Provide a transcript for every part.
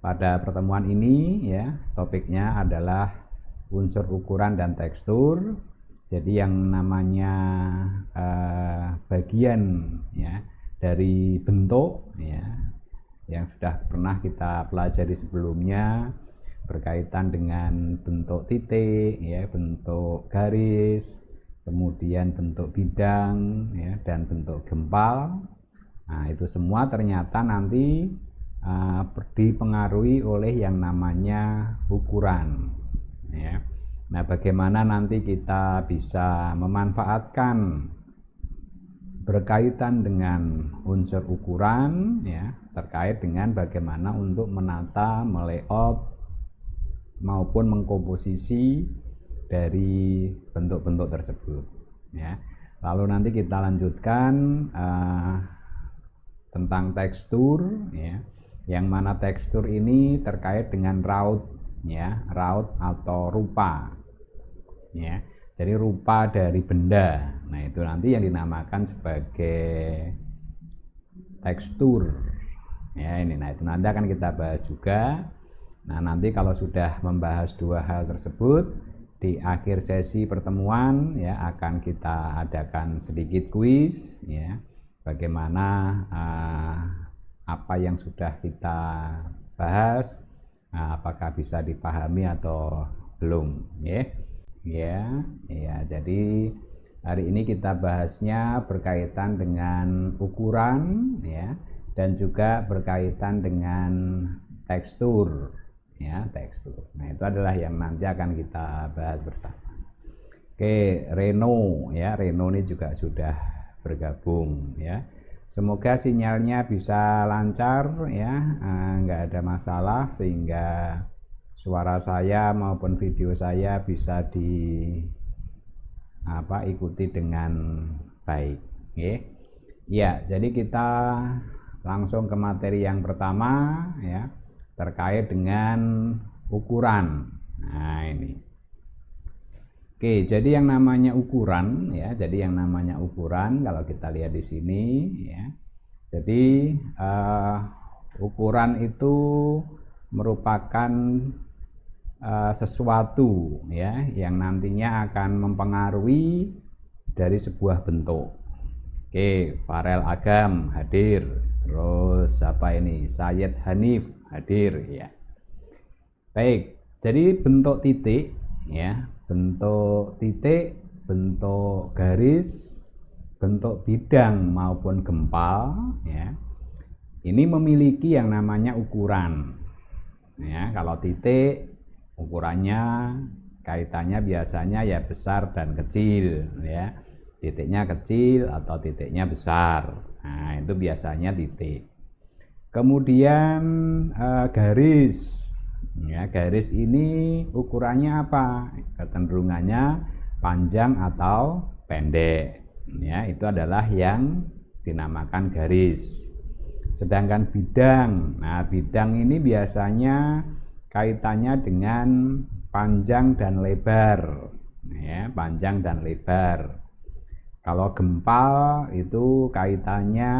Pada pertemuan ini ya, topiknya adalah unsur ukuran dan tekstur. Jadi yang namanya bagian ya dari bentuk ya yang sudah pernah kita pelajari sebelumnya berkaitan dengan bentuk titik ya, bentuk garis, kemudian bentuk bidang ya, dan bentuk gempal. Nah, itu semua ternyata nanti dipengaruhi oleh yang namanya ukuran ya. Nah, bagaimana nanti kita bisa memanfaatkan berkaitan dengan unsur ukuran ya, terkait dengan bagaimana untuk menata, melayout maupun mengkomposisi dari bentuk-bentuk tersebut ya. Lalu nanti kita lanjutkan tentang tekstur ya, yang mana tekstur ini terkait dengan raut ya, raut atau rupa ya. Jadi rupa dari benda. Nah, itu nanti yang dinamakan sebagai tekstur ya ini. Nah, itu nanti akan kita bahas juga. Nah, nanti kalau sudah membahas dua hal tersebut di akhir sesi pertemuan ya akan kita adakan sedikit kuis ya, bagaimana apa yang sudah kita bahas apakah bisa dipahami atau belum ya. Jadi hari ini kita bahasnya berkaitan dengan ukuran ya, dan juga berkaitan dengan tekstur ya, tekstur. Nah, itu adalah yang nanti akan kita bahas bersama. Oke, Reno ya, Reno ini juga sudah bergabung ya. Semoga sinyalnya bisa lancar ya, nggak ada masalah sehingga suara saya maupun video saya bisa ikuti dengan baik. Ya, jadi kita langsung ke materi yang pertama ya, terkait dengan ukuran. Nah, ini. Oke, jadi yang namanya ukuran ya, jadi yang namanya ukuran kalau kita lihat di sini ya. Jadi ukuran itu merupakan sesuatu ya yang nantinya akan mempengaruhi dari sebuah bentuk. Oke, Farel Agam hadir. Terus apa ini? Syed Hanif hadir ya. Baik, jadi bentuk titik ya, bentuk titik, bentuk garis, bentuk bidang maupun gempal ya, ini memiliki yang namanya ukuran ya. Kalau titik ukurannya kaitannya biasanya ya besar dan kecil ya, titiknya kecil atau titiknya besar. Nah, itu biasanya titik. Kemudian garis ya, garis ini ukurannya apa? Kecenderungannya panjang atau pendek ya, itu adalah yang dinamakan garis. Sedangkan bidang, nah bidang ini biasanya kaitannya dengan panjang dan lebar ya, panjang dan lebar. Kalau gempal itu kaitannya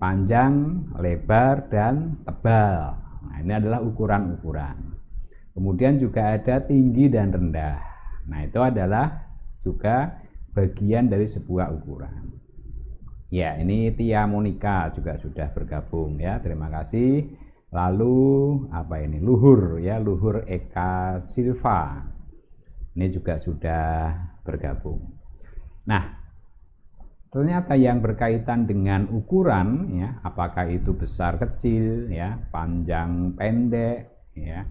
panjang, lebar, dan tebal. Nah, ini adalah ukuran-ukuran. Kemudian juga ada tinggi dan rendah. Nah, itu adalah juga bagian dari sebuah ukuran. Ya, ini Tia Monika juga sudah bergabung ya. Terima kasih. Lalu apa ini? Luhur ya, Luhur Eka Silva. Ini juga sudah bergabung. Nah, ternyata yang berkaitan dengan ukuran ya, apakah itu besar kecil ya, panjang pendek ya,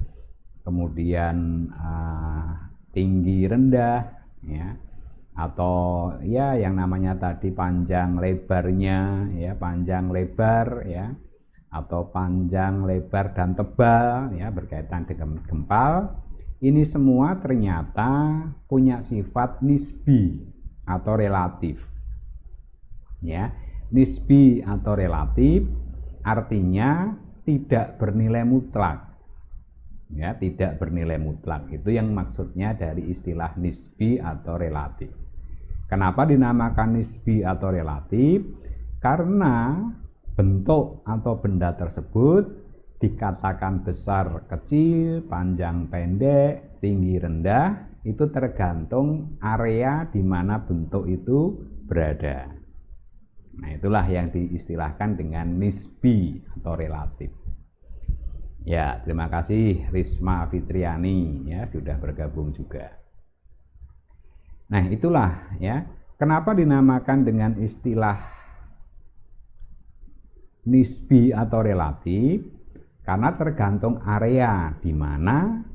kemudian tinggi rendah ya, atau ya yang namanya tadi panjang lebarnya ya, panjang lebar ya, atau panjang lebar dan tebal ya, berkaitan dengan gempal. Ini semua ternyata punya sifat nisbi atau relatif. Ya, nisbi atau relatif artinya tidak bernilai mutlak. Ya, tidak bernilai mutlak. Itu yang maksudnya dari istilah nisbi atau relatif. Kenapa dinamakan nisbi atau relatif? Karena bentuk atau benda tersebut dikatakan besar kecil, panjang pendek, tinggi rendah, itu tergantung area di mana bentuk itu berada. Nah, itulah yang diistilahkan dengan nisbi atau relatif. Ya, terima kasih Risma Fitriani ya, sudah bergabung juga. Nah, itulah ya, kenapa dinamakan dengan istilah nisbi atau relatif? Karena tergantung area di mana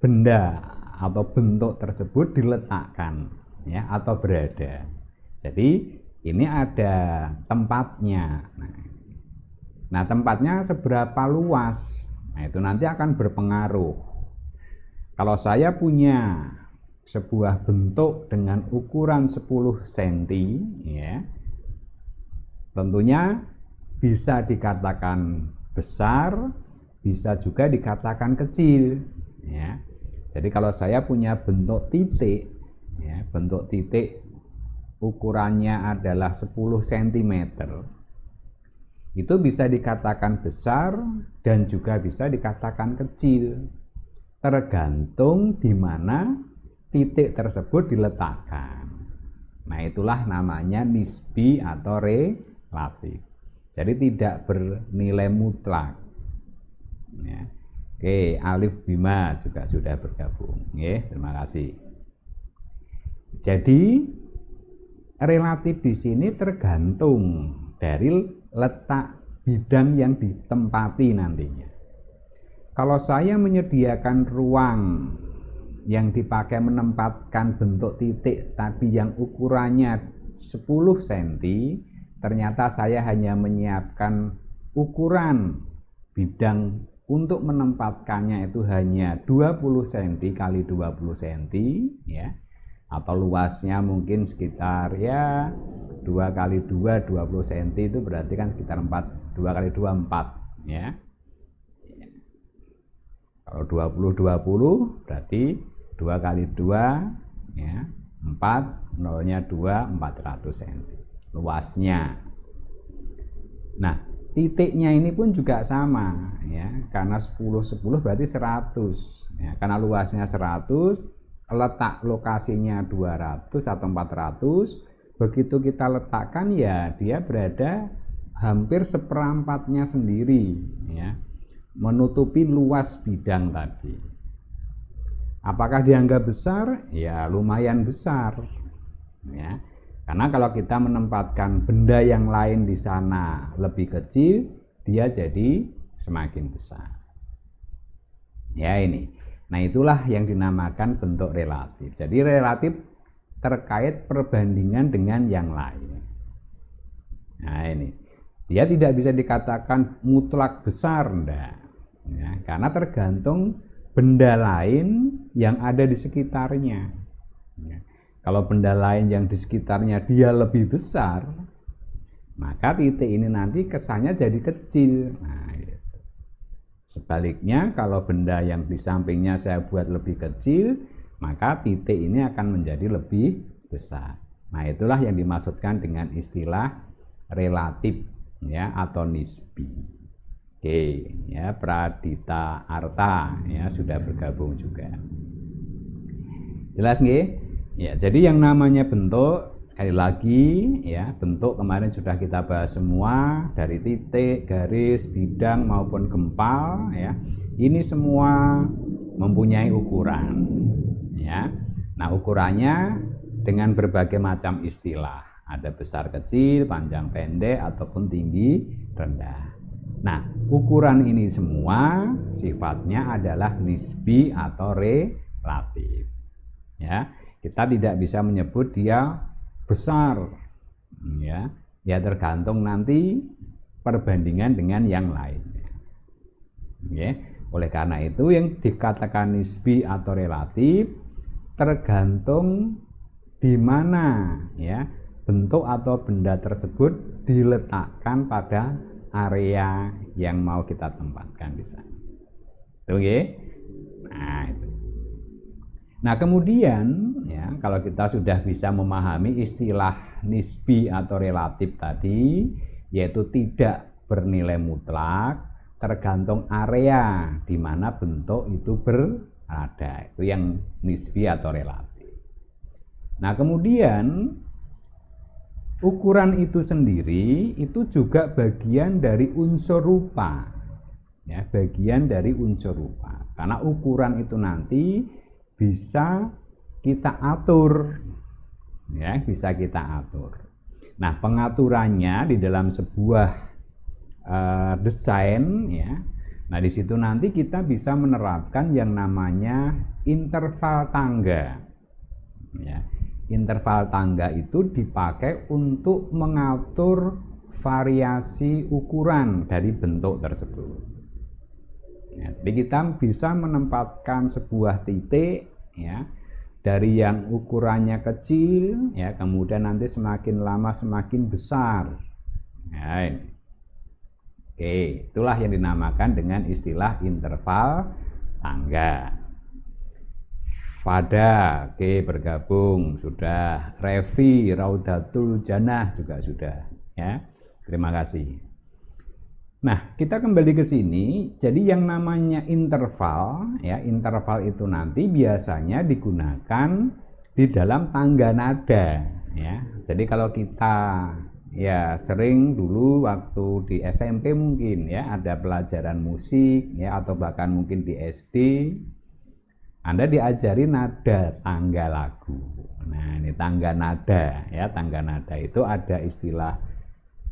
benda atau bentuk tersebut diletakkan ya, atau berada. Jadi ini ada tempatnya. Nah, tempatnya seberapa luas? Nah, itu nanti akan berpengaruh. Kalau saya punya sebuah bentuk dengan ukuran 10 cm ya, tentunya bisa dikatakan besar, bisa juga dikatakan kecil ya. Jadi kalau saya punya bentuk titik ya, bentuk titik ukurannya adalah 10 cm, itu bisa dikatakan besar dan juga bisa dikatakan kecil, tergantung di mana titik tersebut diletakkan. Nah, itulah namanya nisbi atau relatif. Jadi tidak bernilai mutlak. Ya. Oke, Alif Bima juga sudah bergabung. Ya, terima kasih. Jadi relatif di sini tergantung dari letak bidang yang ditempati nantinya. Kalau saya menyediakan ruang yang dipakai menempatkan bentuk titik tadi yang ukurannya 10 cm, ternyata saya hanya menyiapkan ukuran bidang untuk menempatkannya itu hanya 20 cm kali 20 cm ya, atau luasnya mungkin sekitar ya 2 kali 2 20 cm, itu berarti kan sekitar 2 kali 2 4 ya. Kalau 20 berarti 2 kali 2 ya 4, nolnya 2, 400 cm luasnya. Nah, titiknya ini pun juga sama ya, karena 10 berarti 100 ya, karena luasnya 100, letak lokasinya 200 atau 400, begitu kita letakkan ya dia berada hampir seperempatnya sendiri ya, menutupi luas bidang tadi. Apakah dianggap besar? Ya lumayan besar ya. Karena kalau kita menempatkan benda yang lain di sana lebih kecil, dia jadi semakin besar. Ya ini. Nah, itulah yang dinamakan bentuk relatif. Jadi relatif terkait perbandingan dengan yang lain. Nah, ini. Dia tidak bisa dikatakan mutlak besar, enggak. Ya, karena tergantung benda lain yang ada di sekitarnya. Ya. Kalau benda lain yang di sekitarnya dia lebih besar, maka titik ini nanti kesannya jadi kecil. Nah, gitu. Sebaliknya, kalau benda yang di sampingnya saya buat lebih kecil, maka titik ini akan menjadi lebih besar. Nah, itulah yang dimaksudkan dengan istilah relatif ya, atau nisbi. Oke, ya, Pradita Arta ya sudah bergabung juga. Jelas nggih? Ya, jadi yang namanya bentuk, sekali lagi ya, bentuk kemarin sudah kita bahas semua, dari titik, garis, bidang maupun gempal ya. Ini semua mempunyai ukuran ya. Nah, ukurannya dengan berbagai macam istilah. Ada besar kecil, panjang pendek ataupun tinggi rendah. Nah, ukuran ini semua sifatnya adalah nisbi atau relatif. Ya, kita tidak bisa menyebut dia besar. Ya, ya tergantung nanti perbandingan dengan yang lainnya. Ya, oleh karena itu yang dikatakan nisbi atau relatif tergantung di mana ya bentuk atau benda tersebut diletakkan pada area yang mau kita tempatkan di sana. Oke? Nah, itu. Nah, kemudian ya, kalau kita sudah bisa memahami istilah nisbi atau relatif tadi, yaitu tidak bernilai mutlak, tergantung area di mana bentuk itu berada. Itu yang nisbi atau relatif. Nah, kemudian ukuran itu sendiri itu juga bagian dari unsur rupa. Ya, bagian dari unsur rupa. Karena ukuran itu nanti bisa kita atur. Ya, bisa kita atur. Nah, pengaturannya di dalam sebuah desain ya. Nah, di situ nanti kita bisa menerapkan yang namanya interval tangga. Ya. Interval tangga itu dipakai untuk mengatur variasi ukuran dari bentuk tersebut. Ya, jadi kita bisa menempatkan sebuah titik ya dari yang ukurannya kecil ya, kemudian nanti semakin lama semakin besar. Ya, ini. Oke, itulah yang dinamakan dengan istilah interval tangga. Fada, oke, bergabung sudah. Revi, Raudatul Jannah juga sudah ya. Terima kasih. Nah, kita kembali ke sini. Jadi yang namanya interval ya, interval itu nanti biasanya digunakan di dalam tangga nada ya. Jadi kalau kita ya sering dulu waktu di SMP mungkin ya ada pelajaran musik ya, atau bahkan mungkin di SD Anda diajari nada tangga lagu. Nah, ini tangga nada ya, tangga nada itu ada istilah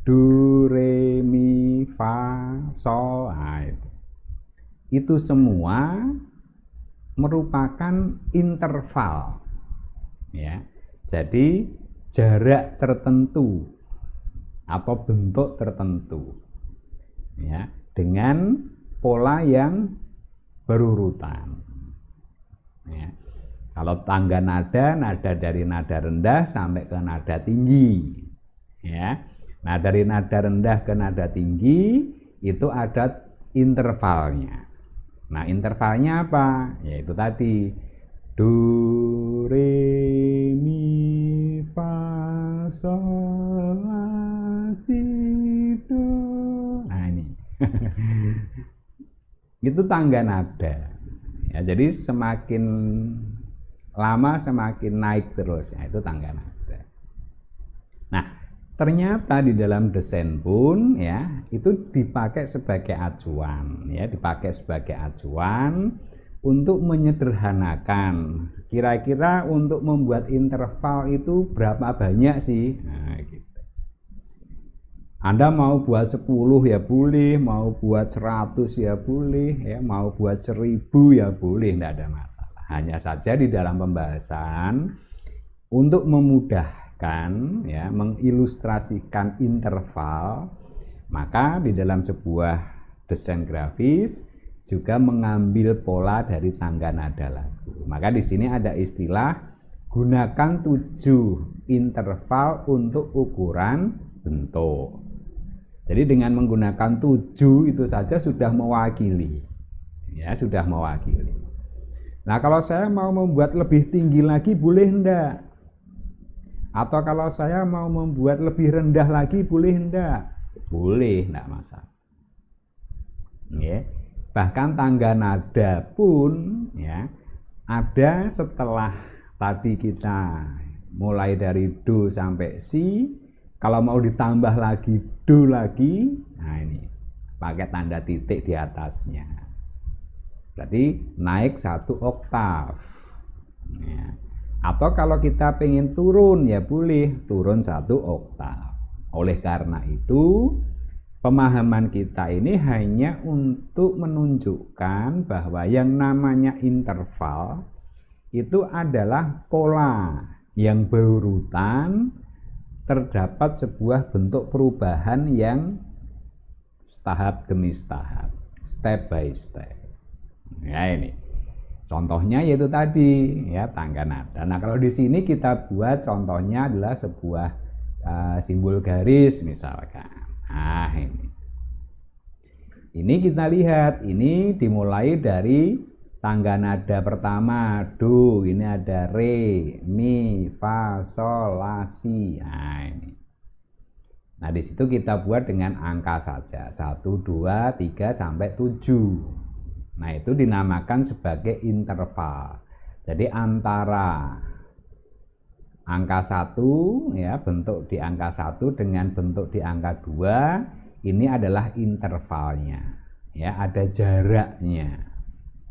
do, re, mi, fa, sol. Nah, itu semua merupakan interval ya. Jadi jarak tertentu atau bentuk tertentu ya, dengan pola yang berurutan. Ya. Kalau tangga nada, nada dari nada rendah sampai ke nada tinggi. Ya. Nah, dari nada rendah ke nada tinggi itu ada intervalnya. Nah, intervalnya apa? Yaitu tadi do, re, mi, fa, sol, la, si, do. Nah, ini. Itu tangga nada. Ya, jadi semakin lama semakin naik terus, ya, itu tangga nada. Nah, ternyata di dalam desain pun ya itu dipakai sebagai acuan, ya, dipakai sebagai acuan untuk menyederhanakan. Kira-kira untuk membuat interval itu berapa banyak sih? Nah, gitu. Anda mau buat 10 ya boleh, mau buat 100 ya boleh, ya, mau buat 1000 ya boleh, tidak ada masalah. Hanya saja di dalam pembahasan untuk memudahkan ya, mengilustrasikan interval, maka di dalam sebuah desain grafis juga mengambil pola dari tangga nada lagu. Maka di sini ada istilah gunakan 7 interval untuk ukuran bentuk. Jadi dengan menggunakan 7 itu saja sudah mewakili. Ya, sudah mewakili. Nah, kalau saya mau membuat lebih tinggi lagi boleh enggak? Atau kalau saya mau membuat lebih rendah lagi boleh enggak? boleh, tidak masalah. Ya. Bahkan tangga nada pun ya ada setelah tadi kita mulai dari do sampai si, kalau mau ditambah lagi do lagi, nah ini pakai tanda titik di atasnya, berarti naik 1 oktav ya. Atau kalau kita pengen turun ya boleh turun 1 oktav. Oleh karena itu pemahaman kita ini hanya untuk menunjukkan bahwa yang namanya interval itu adalah pola yang berurutan, terdapat sebuah bentuk perubahan yang tahap demi tahap, step by step. Ya ini contohnya yaitu tadi ya tangga nada. Nah kalau di sini kita buat contohnya adalah sebuah simbol garis misalkan. Nah ini kita lihat, ini dimulai dari tangga nada pertama do, ini ada re, mi, fa, sol, la, si. Nah ini. Nah di situ kita buat dengan angka saja 1, 2, 3 sampai 7. Nah itu dinamakan sebagai interval. Jadi antara angka 1 ya, bentuk di angka 1 dengan bentuk di angka 2 ini adalah intervalnya. Ya, ada jaraknya.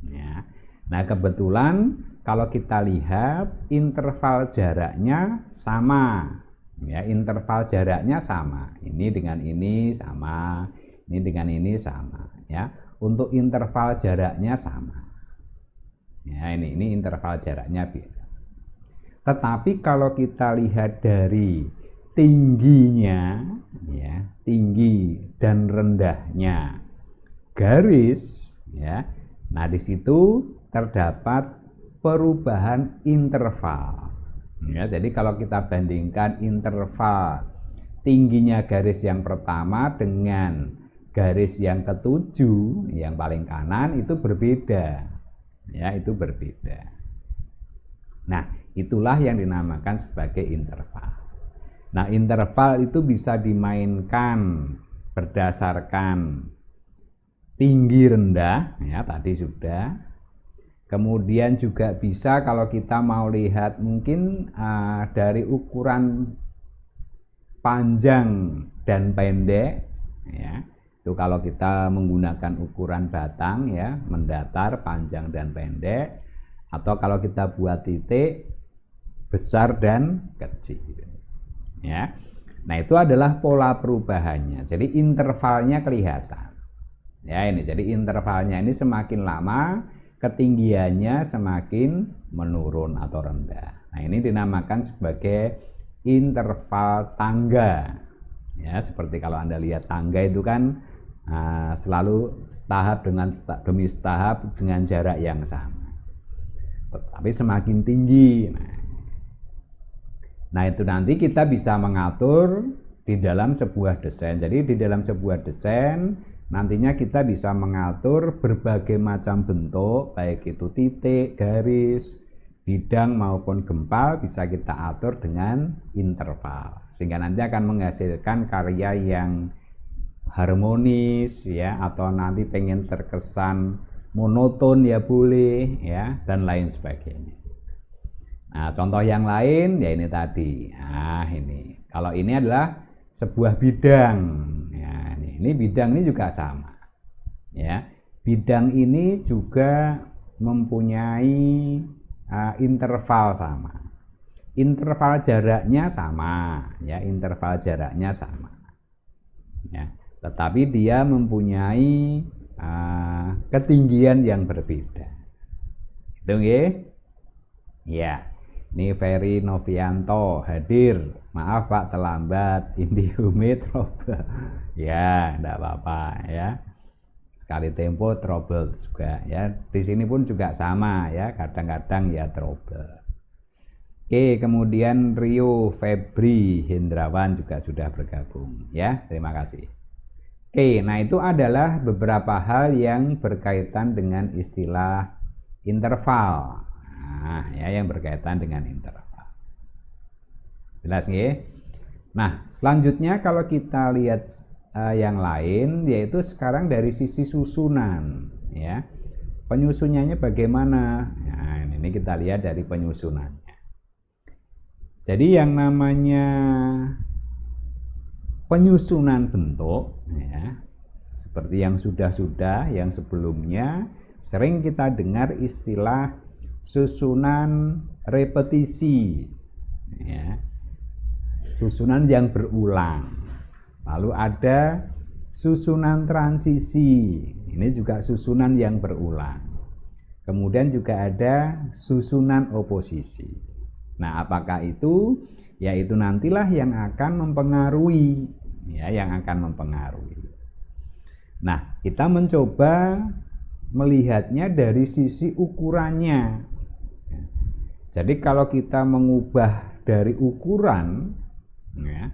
Ya. Nah, kebetulan kalau kita lihat interval jaraknya sama. Ya, interval jaraknya sama. Ini dengan ini sama, ini dengan ini sama, ya. Untuk interval jaraknya sama. Ya, ini interval jaraknya beda. Tetapi kalau kita lihat dari tingginya, ya, tinggi dan rendahnya garis, ya. Nah, di situ terdapat perubahan interval. Ya, jadi kalau kita bandingkan interval tingginya garis yang pertama dengan garis yang ketujuh yang paling kanan itu berbeda, ya itu berbeda. Nah itulah yang dinamakan sebagai interval. Nah interval itu bisa dimainkan berdasarkan tinggi rendah, ya tadi sudah. Kemudian juga bisa kalau kita mau lihat mungkin dari ukuran panjang dan pendek, ya. Itu kalau kita menggunakan ukuran batang ya, mendatar, panjang dan pendek, atau kalau kita buat titik besar dan kecil. Ya. Nah, itu adalah pola perubahannya. Jadi intervalnya kelihatan. Ya, ini jadi intervalnya ini semakin lama ketinggiannya semakin menurun atau rendah. Nah, ini dinamakan sebagai interval tangga. Ya, seperti kalau Anda lihat tangga itu kan selalu tahap demi tahap dengan jarak yang sama, tapi semakin tinggi. Nah itu nanti kita bisa mengatur di dalam sebuah desain. Jadi di dalam sebuah desain nantinya kita bisa mengatur berbagai macam bentuk, baik itu titik, garis, bidang maupun gempal bisa kita atur dengan interval, sehingga nanti akan menghasilkan karya yang harmonis ya, atau nanti pengen terkesan monoton ya boleh ya, dan lain sebagainya. Nah contoh yang lain ya ini tadi. Nah ini kalau ini adalah sebuah bidang ya, ini bidang ini juga sama ya. Bidang ini juga mempunyai interval sama, interval jaraknya sama ya, interval jaraknya sama ya. Tetapi dia mempunyai ketinggian yang berbeda. Itu nggih? Ya. Ini Ferry Novianto hadir. Maaf Pak terlambat. Indihume trouble. Ya, enggak apa-apa ya. Sekali tempo trouble juga ya. Di sini pun juga sama ya, kadang-kadang ya trouble. Oke, kemudian Rio Febri Hendrawan juga sudah bergabung ya. Terima kasih. Oke, nah itu adalah beberapa hal yang berkaitan dengan istilah interval. Nah, ya yang berkaitan dengan interval. Jelas nggih? Nah, selanjutnya kalau kita lihat yang lain, yaitu sekarang dari sisi susunan, ya. Penyusunannya bagaimana? Nah, ini kita lihat dari penyusunannya. Jadi yang namanya penyusunan bentuk, ya, seperti yang sudah-sudah, yang sebelumnya sering kita dengar istilah susunan repetisi, ya, susunan yang berulang. Lalu ada susunan transisi, ini juga susunan yang berulang. Kemudian juga ada susunan oposisi. Nah, apakah itu? Yaitu nantilah yang akan mempengaruhi, ya, yang akan mempengaruhi. Nah, kita mencoba melihatnya dari sisi ukurannya. Jadi kalau kita mengubah dari ukuran, ya,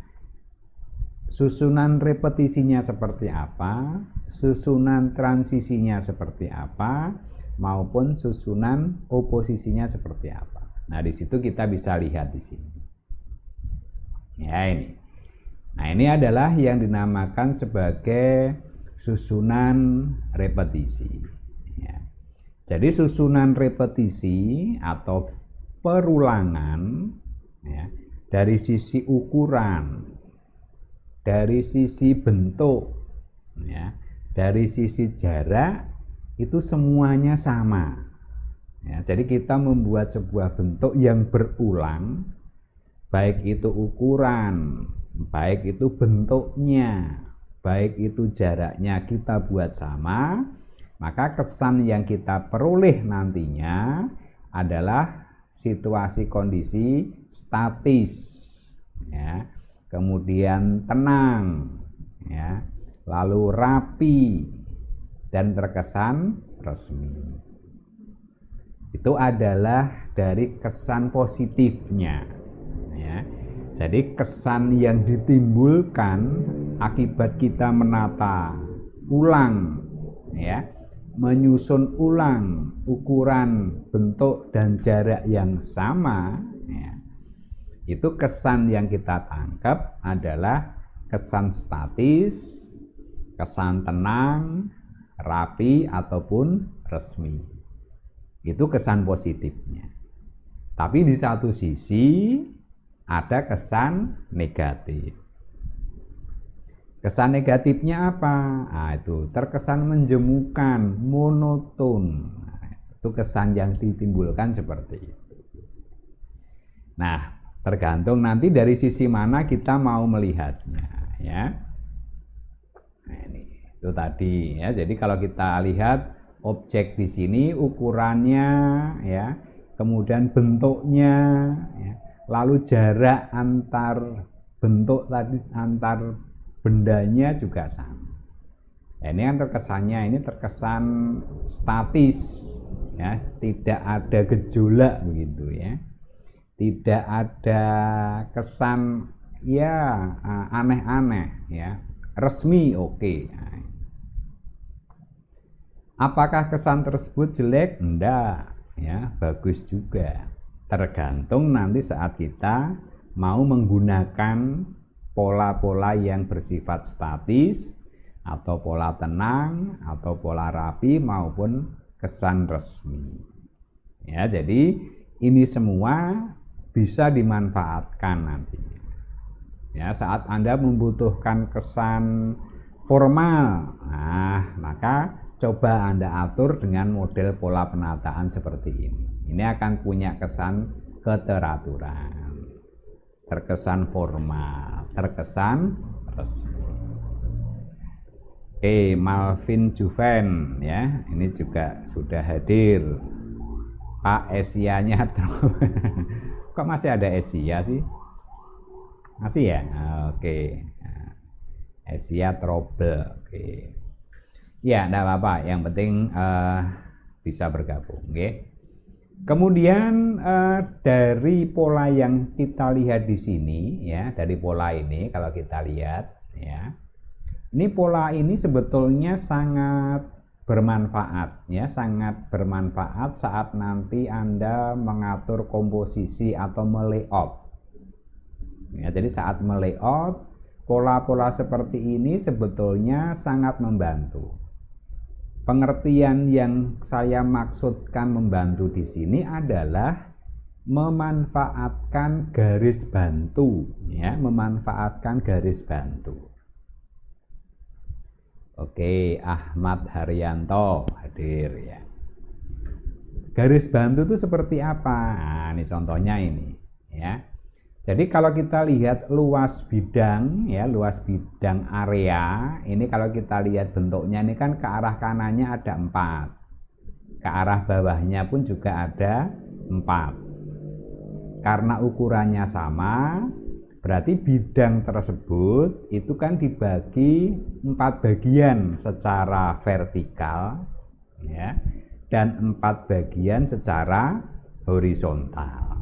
susunan repetisinya seperti apa, susunan transisinya seperti apa, maupun susunan oposisinya seperti apa. Nah, di situ kita bisa lihat di sini. Ya, ini. Nah, ini adalah yang dinamakan sebagai susunan repetisi. Ya. Jadi susunan repetisi atau perulangan, ya, dari sisi ukuran, dari sisi bentuk, ya, dari sisi jarak, itu semuanya sama. Ya, jadi kita membuat sebuah bentuk yang berulang, baik itu ukuran, baik itu bentuknya, baik itu jaraknya kita buat sama, maka kesan yang kita peroleh nantinya adalah situasi kondisi statis, ya, kemudian tenang, ya, lalu rapi dan terkesan resmi. Itu adalah dari kesan positifnya, ya. Jadi kesan yang ditimbulkan akibat kita menata ulang, ya, menyusun ulang ukuran, bentuk dan jarak yang sama, ya, itu kesan yang kita tangkap adalah kesan statis, kesan tenang, rapi ataupun resmi. Itu kesan positifnya. Tapi di satu sisi ada kesan negatif. Kesan negatifnya apa? Nah, itu terkesan menjemukan, monoton. Nah, itu kesan yang ditimbulkan seperti itu. Nah, tergantung nanti dari sisi mana kita mau melihatnya, ya. Nah, ini itu tadi, ya. Jadi kalau kita lihat objek di sini ukurannya, ya, kemudian bentuknya, ya, lalu jarak antar bentuk tadi, antar bendanya juga sama. Nah, ini kan terkesannya ini terkesan statis, ya, tidak ada gejolak begitu, ya. Tidak ada kesan ya aneh-aneh, ya. Resmi oke. Nah, apakah kesan tersebut jelek? Enggak, ya, bagus juga. Tergantung nanti saat kita mau menggunakan pola-pola yang bersifat statis atau pola tenang atau pola rapi maupun kesan resmi. Ya, jadi ini semua bisa dimanfaatkan nantinya. Ya, saat Anda membutuhkan kesan formal, nah, maka coba Anda atur dengan model pola penataan seperti ini. Ini akan punya kesan keteraturan, terkesan formal, terkesan resmi. Oke, Malvin Juven, ya, ini juga sudah hadir. Pak Asia-nya kok masih ada Asia sih? Masih ya? Oke. Asia trouble. Oke. Ya, enggak apa-apa, yang penting bisa bergabung, oke. Kemudian dari pola yang kita lihat di sini, ya, dari pola ini kalau kita lihat, ya, ini pola ini sebetulnya sangat bermanfaat, ya, sangat bermanfaat saat nanti Anda mengatur komposisi atau melayout. Ya, jadi saat melayout Pola-pola seperti ini sebetulnya sangat membantu. Pengertian yang saya maksudkan membantu di sini adalah memanfaatkan garis bantu, ya, memanfaatkan garis bantu. Oke, Ahmad Haryanto hadir ya. Garis bantu itu seperti apa? Nah, ini contohnya ini, ya. Jadi kalau kita lihat luas bidang, ya, luas bidang area, ini kalau kita lihat bentuknya ini kan ke arah kanannya ada 4, ke arah bawahnya pun juga ada 4. Karena ukurannya sama, berarti bidang tersebut itu kan dibagi 4 bagian secara vertikal, ya, dan 4 bagian secara horizontal.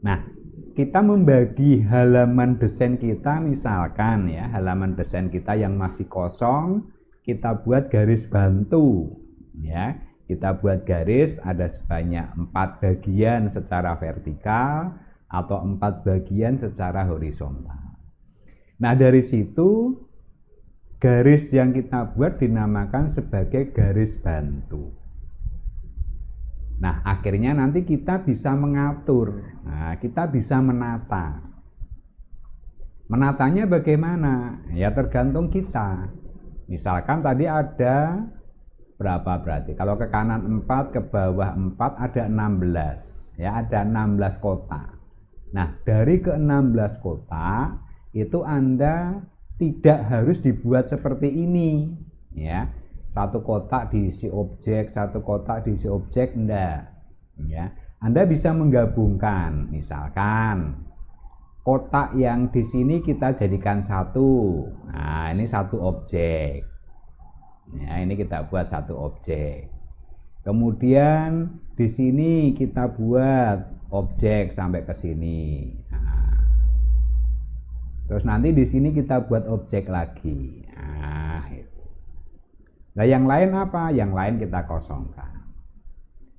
Nah, kita membagi halaman desain kita, misalkan ya, halaman desain kita yang masih kosong, kita buat garis bantu, ya. Kita buat garis ada sebanyak 4 bagian secara vertikal atau 4 bagian secara horizontal. Nah, dari situ garis yang kita buat dinamakan sebagai garis bantu. Nah, akhirnya nanti kita bisa mengatur, nah, kita bisa menata. Menatanya bagaimana? Ya tergantung kita. Misalkan tadi ada berapa berarti? Kalau ke kanan 4, ke bawah 4 ada 16. Ya, ada 16 kotak. Nah, dari ke-16 kotak itu Anda tidak harus dibuat seperti ini, ya. Satu kotak diisi objek, satu kotak diisi objek, enggak, ya. Anda bisa menggabungkan, misalkan kotak yang di sini kita jadikan satu. Nah, ini satu objek. Ya, ini kita buat satu objek. Kemudian di sini kita buat objek sampai ke sini. Nah, terus nanti di sini kita buat objek lagi. Nah, yang lain apa? Yang lain kita kosongkan.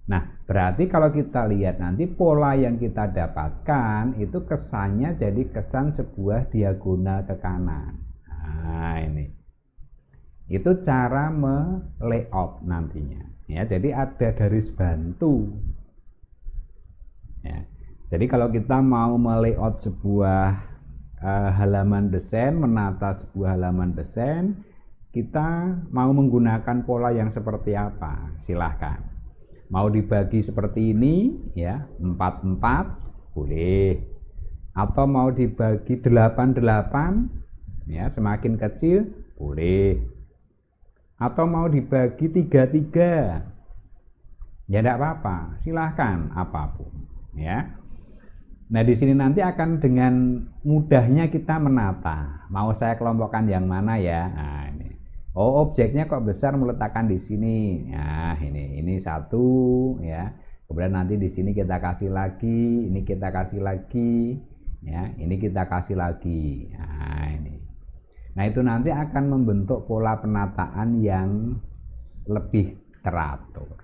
Nah, berarti kalau kita lihat nanti pola yang kita dapatkan itu kesannya jadi kesan sebuah diagonal ke kanan. Nah, ini. Itu cara me-layout nantinya. Ya, jadi ada garis bantu. Ya. Jadi kalau kita mau me-layout sebuah halaman desain, menata sebuah halaman desain, kita mau menggunakan pola yang seperti apa? Silahkan. Mau dibagi seperti ini, ya, 4-4, boleh. Atau mau dibagi 8-8, ya, semakin kecil, boleh. Atau mau dibagi 3-3, ya tidak apa-apa, silahkan apapun, ya. Nah, di sini nanti akan dengan mudahnya kita menata. Mau saya kelompokkan yang mana ya? Nah, ini. Oh, objeknya kok besar, meletakkan di sini. Nah, ini satu, ya. Kemudian nanti di sini kita kasih lagi, ini kita kasih lagi, ya. Ini kita kasih lagi. Nah, ini. Nah, itu nanti akan membentuk pola penataan yang lebih teratur.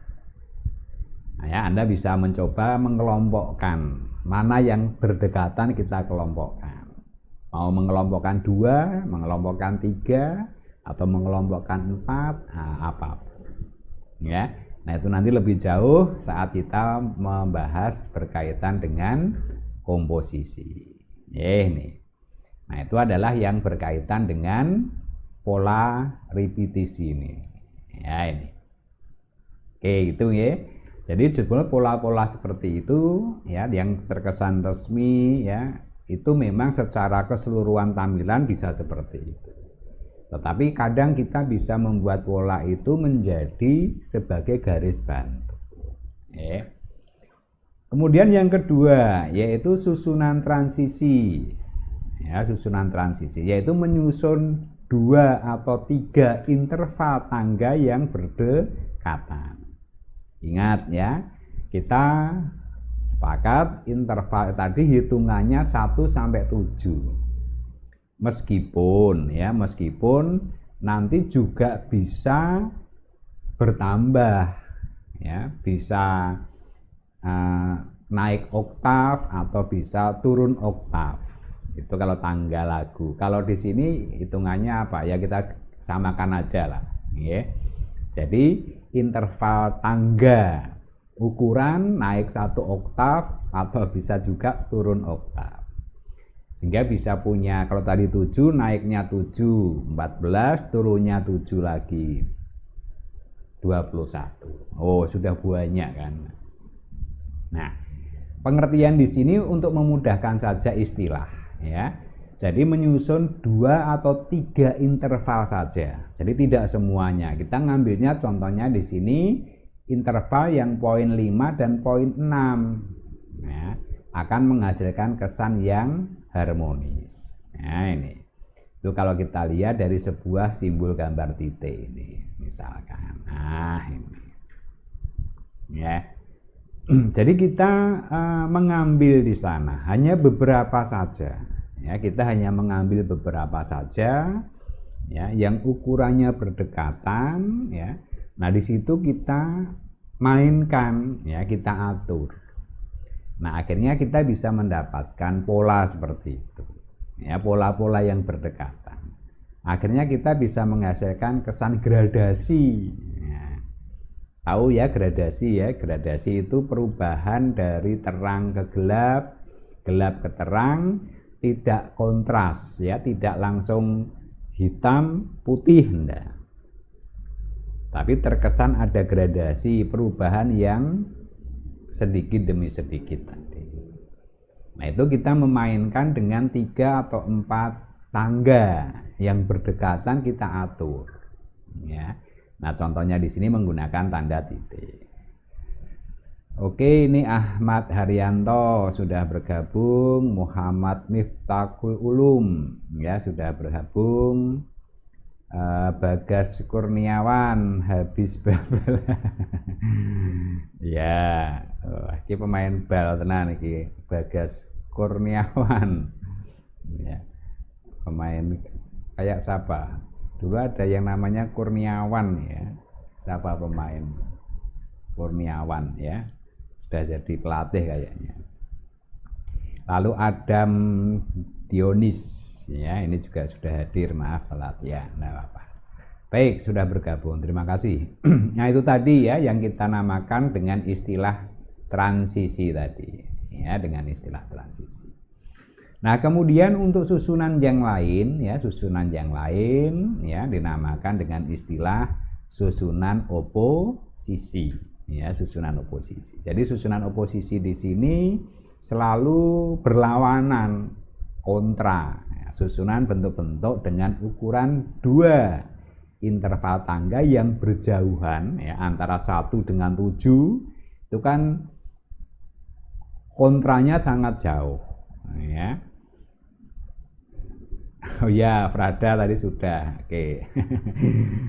Nah, ya, Anda bisa mencoba mengelompokkan mana yang berdekatan, kita kelompokkan. Mau mengelompokkan 2, mengelompokkan 3, atau mengelompokkan 4, nah, apapun, ya. Nah, itu nanti lebih jauh saat kita membahas berkaitan dengan komposisi. Ini. Nah, itu adalah yang berkaitan dengan pola repetisi ini. Ya, ini. Oke, itu ya. Jadi sebetulnya pola-pola seperti itu, ya, yang terkesan resmi, ya, itu memang secara keseluruhan tampilan bisa seperti itu. Tetapi kadang kita bisa membuat pola itu menjadi sebagai garis bantu. Ya. Kemudian yang kedua yaitu susunan transisi. Ya, susunan transisi yaitu menyusun 2 atau 3 interval tangga yang berdekatan. Ingat ya, kita sepakat interval tadi hitungannya 1 sampai 7. Meskipun nanti juga bisa bertambah, ya, bisa naik oktav atau bisa turun oktav. Itu kalau tangga lagu. Kalau di sini hitungannya apa? Ya kita samakan aja lah. Ya. Jadi interval tangga ukuran naik 1 oktav atau bisa juga turun oktav. Sehingga bisa punya, kalau tadi 7 naiknya 7, 14 turunnya 7 lagi. 21. Oh, sudah banyak kan. Nah, pengertian di sini untuk memudahkan saja istilah, ya. Jadi menyusun 2 atau 3 interval saja. Jadi tidak semuanya. Kita ngambilnya contohnya di sini interval yang poin 5 dan poin 6. Ya, akan menghasilkan kesan yang harmonis. Nah, ini. Itu kalau kita lihat dari sebuah simbol gambar titik ini, misalkan. Nah, ini. Ya. Jadi kita mengambil di sana hanya beberapa saja. Ya, kita hanya mengambil beberapa saja, ya, yang ukurannya berdekatan, ya. Nah, di situ kita mainkan, ya, kita atur. Nah, akhirnya kita bisa mendapatkan pola seperti itu, ya, pola-pola yang berdekatan. Akhirnya kita bisa menghasilkan kesan gradasi. Ya. Tahu ya gradasi ya, gradasi itu perubahan dari terang ke gelap, gelap ke terang, tidak kontras ya, tidak langsung hitam putih enggak. Tapi terkesan ada gradasi perubahan yang sedikit demi sedikit tadi. Nah, itu kita memainkan dengan 3 atau 4 tangga yang berdekatan kita atur. Ya. Nah, contohnya di sini menggunakan tanda titik. Oke, ini Ahmad Haryanto sudah bergabung, Muhammad Miftahul Ulum ya sudah bergabung, Bagas Kurniawan habis babel. Ya, ini pemain bal tenan iki, Bagas Kurniawan. Ya. Pemain kayak siapa? Dulu ada yang namanya Kurniawan ya. Siapa pemain? Kurniawan ya. Sudah jadi pelatih kayaknya. Lalu Adam Dionis ya, ini juga sudah hadir, maaf telat ya, enggak apa-apa. Baik, sudah bergabung, terima kasih. Nah, itu tadi ya yang kita namakan dengan istilah transisi tadi ya, dengan istilah transisi. Nah, kemudian untuk susunan yang lain ya, susunan yang lain ya dinamakan dengan istilah susunan oposisi. Ya, susunan oposisi. Jadi susunan oposisi di sini selalu berlawanan, kontra. Ya, susunan bentuk-bentuk dengan ukuran 2 interval tangga yang berjauhan ya, antara 1 dengan 7 itu kan kontranya sangat jauh ya. Oh ya, Frada tadi sudah. Oke.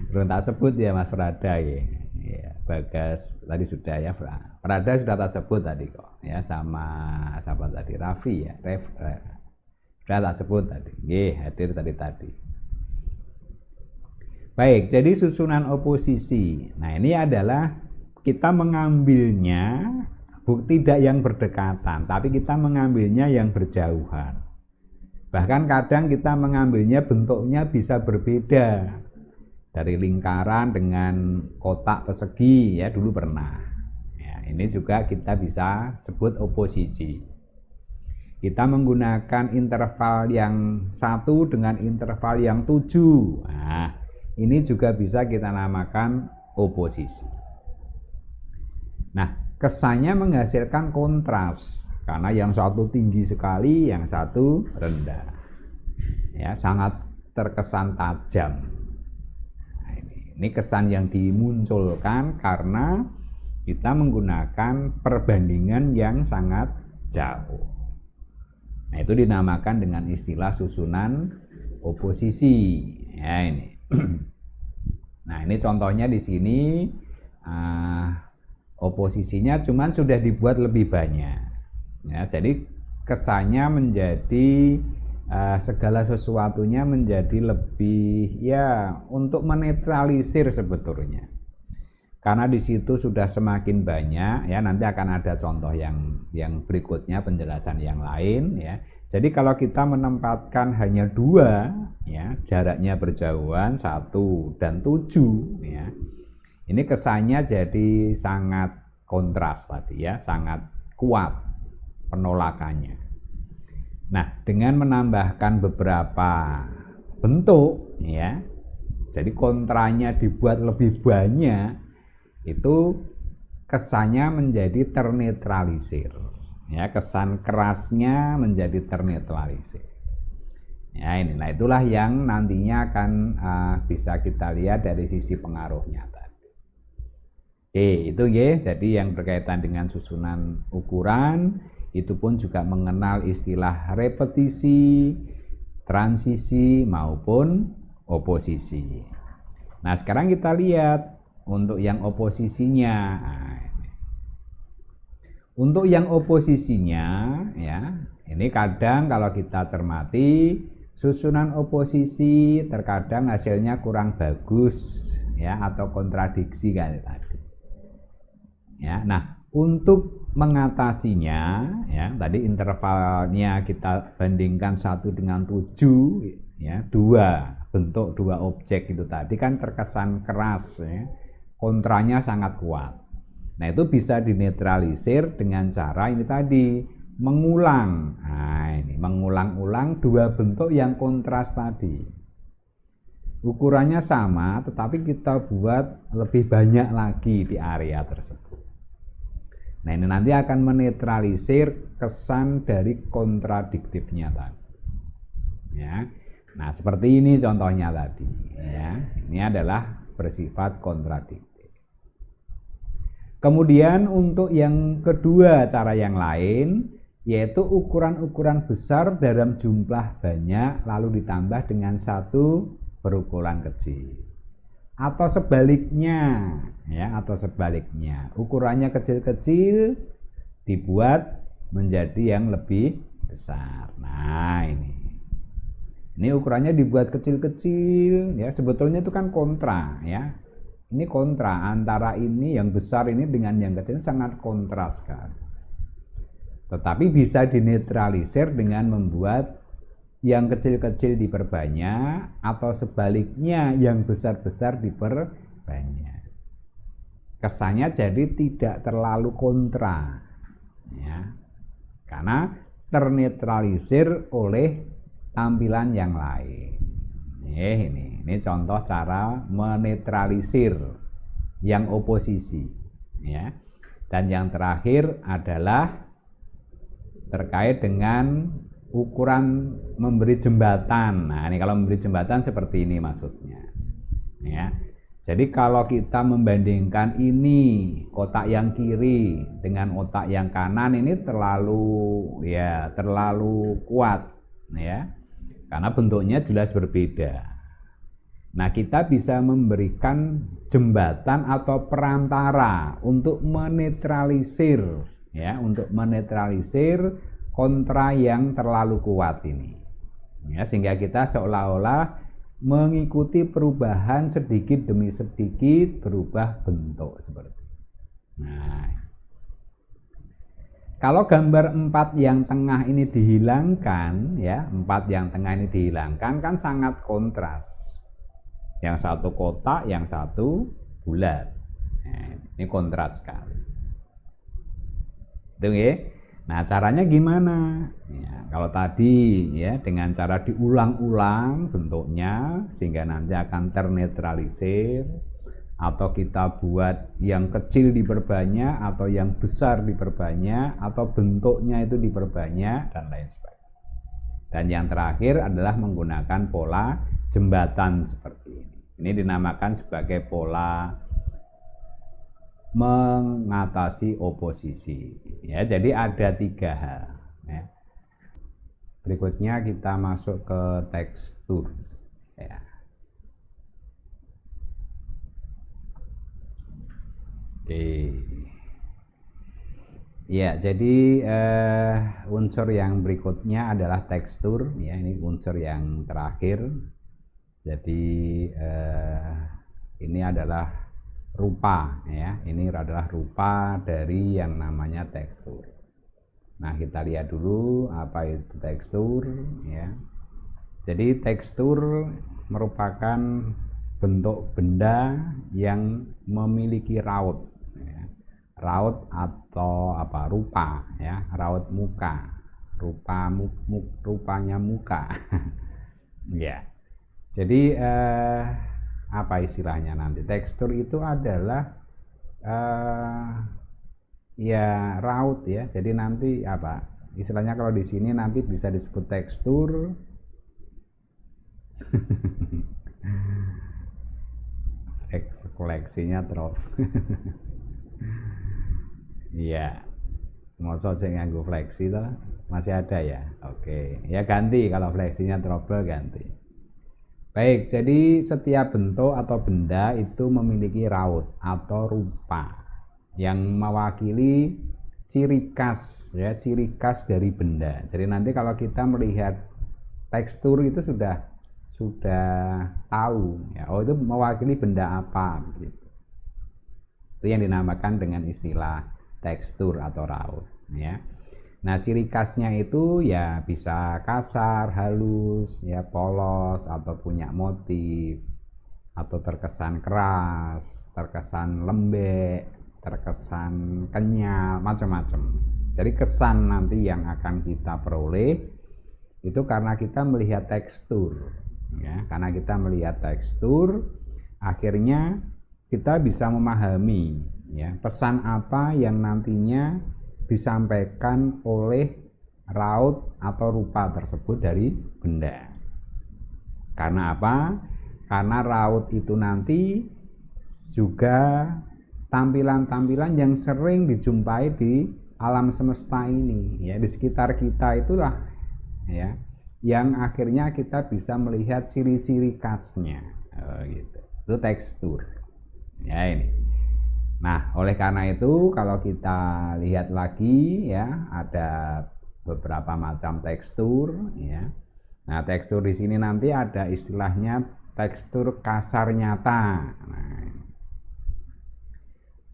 Belum tak sebut ya Mas Frada ya. Ya, Bagas tadi sudah ya, Prada sudah tak sebut tadi kok ya, sama sahabat tadi Raffi ya, sudah tak sebut tadi, hadir tadi. Baik, jadi susunan oposisi. Nah, ini adalah kita mengambilnya tidak yang berdekatan, tapi kita mengambilnya yang berjauhan. Bahkan kadang kita mengambilnya bentuknya bisa berbeda. Dari lingkaran dengan kotak persegi ya, dulu pernah ya, ini juga kita bisa sebut oposisi. Kita menggunakan interval yang 1 dengan interval yang 7. Nah, ini juga bisa kita namakan oposisi. Nah, kesannya menghasilkan kontras karena yang satu tinggi sekali, yang satu rendah ya, sangat terkesan tajam. Ini kesan yang dimunculkan karena kita menggunakan perbandingan yang sangat jauh. Nah, itu dinamakan dengan istilah susunan oposisi. Ya, ini. Nah, ini contohnya di sini oposisinya cuman sudah dibuat lebih banyak. Ya, jadi kesannya menjadi segala sesuatunya menjadi lebih ya untuk menetralisir sebetulnya. Karena di situ sudah semakin banyak ya, nanti akan ada contoh yang berikutnya penjelasan yang lain ya. Jadi kalau kita menempatkan hanya dua, ya, jaraknya berjauhan 1 dan 7, ya, ini kesannya jadi sangat kontras tadi, ya, sangat kuat penolakannya. Nah, dengan menambahkan beberapa bentuk, ya, jadi kontranya dibuat lebih banyak, itu kesannya menjadi ternetralisir. Ya, kesan kerasnya menjadi ternetralisir. Ya, ini, nah itulah yang nantinya akan bisa kita lihat dari sisi pengaruhnya tadi. Oke, itu ya. Jadi yang berkaitan dengan susunan ukuran itu pun juga mengenal istilah repetisi, transisi maupun oposisi. Nah, sekarang kita lihat untuk yang oposisinya. Nah, untuk yang oposisinya, ya, ini kadang kalau kita cermati susunan oposisi terkadang hasilnya kurang bagus, ya, atau kontradiksi kayak tadi. Ya, nah untuk mengatasinya, ya, tadi intervalnya kita bandingkan 1 dengan 7, ya, dua bentuk dua objek itu tadi kan terkesan keras, ya, kontranya sangat kuat. Nah, itu bisa dinetralisir dengan cara ini tadi, mengulang. Nah, ini mengulang-ulang dua bentuk yang kontras tadi. Ukurannya sama, tetapi kita buat lebih banyak lagi di area tersebut. Nah, ini nanti akan menetralisir kesan dari kontradiktifnya tadi. Ya. Nah, seperti ini contohnya tadi, ya. Ini adalah bersifat kontradiktif. Kemudian untuk yang kedua cara yang lain, yaitu ukuran-ukuran besar dalam jumlah banyak lalu ditambah dengan satu berukuran kecil. Atau sebaliknya, ya, atau sebaliknya. Ukurannya kecil-kecil dibuat menjadi yang lebih besar. Nah, ini. Ini ukurannya dibuat kecil-kecil, ya, sebetulnya itu kan kontra, ya. Ini kontra antara ini yang besar ini dengan yang kecil sangat kontras kan. Tetapi bisa dinetralisir dengan membuat yang kecil-kecil diperbanyak atau sebaliknya yang besar-besar diperbanyak. Kesannya jadi tidak terlalu kontra, ya, karena ternetralisir oleh tampilan yang lain. Ini contoh cara menetralisir yang oposisi, ya. Dan yang terakhir adalah terkait dengan ukuran memberi jembatan. Nah, ini kalau memberi jembatan seperti ini maksudnya, ya. Jadi kalau kita membandingkan ini kotak yang kiri dengan kotak yang kanan, ini terlalu kuat, ya. Karena bentuknya jelas berbeda. Nah, kita bisa memberikan jembatan atau perantara untuk menetralisir, ya, untuk menetralisir kontra yang terlalu kuat ini. Ya, sehingga kita seolah-olah mengikuti perubahan sedikit demi sedikit berubah bentuk seperti itu. Nah, kalau gambar 4 yang tengah ini dihilangkan, ya, 4 yang tengah ini dihilangkan kan sangat kontras. Yang satu kotak, yang satu bulat. Nah, ini kontras sekali. Itu ya. Nah, caranya gimana? Ya, kalau tadi, ya, dengan cara diulang-ulang bentuknya sehingga nanti akan ternetralisir. Atau kita buat yang kecil diperbanyak atau yang besar diperbanyak atau bentuknya itu diperbanyak dan lain sebagainya. Dan yang terakhir adalah menggunakan pola jembatan seperti ini. Ini dinamakan sebagai pola mengatasi oposisi. Ya, jadi ada 3 hal. Ya. Berikutnya kita masuk ke tekstur. Ya. Oke. Ya, jadi unsur yang berikutnya adalah tekstur, ya, ini unsur yang terakhir. Jadi ini adalah rupa, ya. Ini adalah rupa dari yang namanya tekstur. Nah, kita lihat dulu apa itu tekstur ya. Jadi tekstur merupakan bentuk benda yang memiliki raut ya. Raut atau rupa ya, raut muka, rupanya muka. Ya. Jadi apa istilahnya nanti? Tekstur itu adalah ya raut ya. Jadi nanti istilahnya kalau di sini nanti bisa disebut tekstur. Koleksinya drop. Iya. Masa sing nganggo fleksi toh? Masih ada ya? Oke. Ya ganti, kalau fleksinya trouble ganti. Baik, jadi setiap bentuk atau benda itu memiliki raut atau rupa yang mewakili ciri khas ya, ciri khas dari benda. Jadi nanti kalau kita melihat tekstur itu sudah tahu ya, oh itu mewakili benda apa gitu. Itu yang dinamakan dengan istilah tekstur atau raut ya. Nah, ciri khasnya itu ya bisa kasar, halus, ya polos, atau punya motif, atau terkesan keras, terkesan lembek, terkesan kenyal, macam-macam. Jadi kesan nanti yang akan kita peroleh itu karena kita melihat tekstur, ya. Karena kita melihat tekstur, akhirnya kita bisa memahami, ya, pesan apa yang nantinya disampaikan oleh raut atau rupa tersebut dari benda. Karena apa? Karena raut itu nanti juga tampilan-tampilan yang sering dijumpai di alam semesta ini, ya, di sekitar kita itulah ya yang akhirnya kita bisa melihat ciri-ciri khasnya gitu. Itu tekstur. Ya ini. Nah, oleh karena itu kalau kita lihat lagi ya, ada beberapa macam tekstur ya. Nah, tekstur di sini nanti ada istilahnya tekstur kasar nyata. Nah,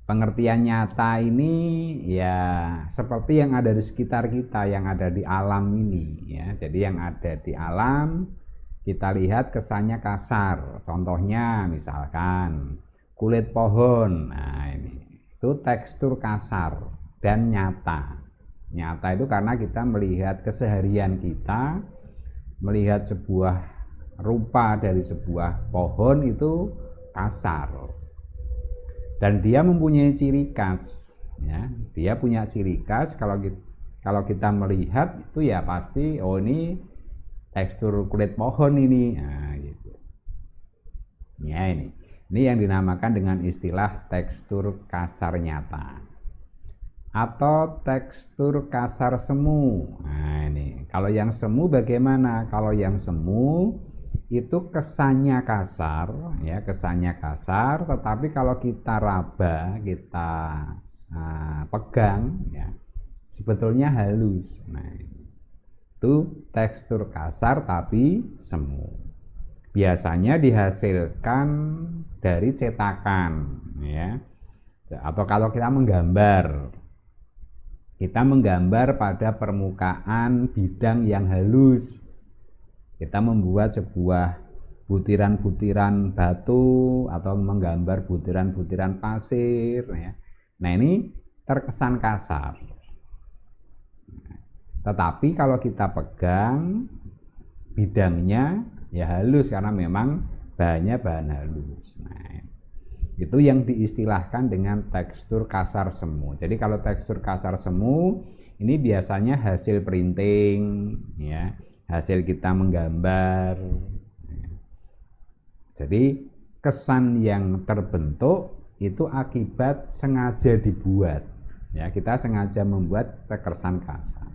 pengertian nyata ini ya seperti yang ada di sekitar kita, yang ada di alam ini ya. Jadi yang ada di alam kita lihat kesannya kasar. Contohnya misalkan kulit pohon. Nah, ini itu tekstur kasar dan nyata. Nyata itu karena kita melihat keseharian kita, melihat sebuah rupa dari sebuah pohon itu kasar. Dan dia mempunyai ciri khas, ya. Dia punya ciri khas. Kalau kita melihat itu ya pasti, oh ini tekstur kulit pohon ini. Nah, gitu. Ya ini. Ini yang dinamakan dengan istilah tekstur kasar nyata atau tekstur kasar semu. Nah ini, kalau yang semu bagaimana? Kalau yang semu itu kesannya kasar, ya kesannya kasar, tetapi kalau kita raba, kita pegang, ya sebetulnya halus. Nah itu tekstur kasar tapi semu. Biasanya dihasilkan dari cetakan ya, atau kalau kita menggambar pada permukaan bidang yang halus, kita membuat sebuah butiran-butiran batu atau menggambar butiran-butiran pasir ya. Nah ini terkesan kasar, tetapi kalau kita pegang bidangnya ya halus karena memang bahannya bahan halus. Nah, itu yang diistilahkan dengan tekstur kasar semu. Jadi kalau tekstur kasar semu ini biasanya hasil printing ya, hasil kita menggambar. Jadi kesan yang terbentuk itu akibat sengaja dibuat. Ya, kita sengaja membuat terkesan kasar.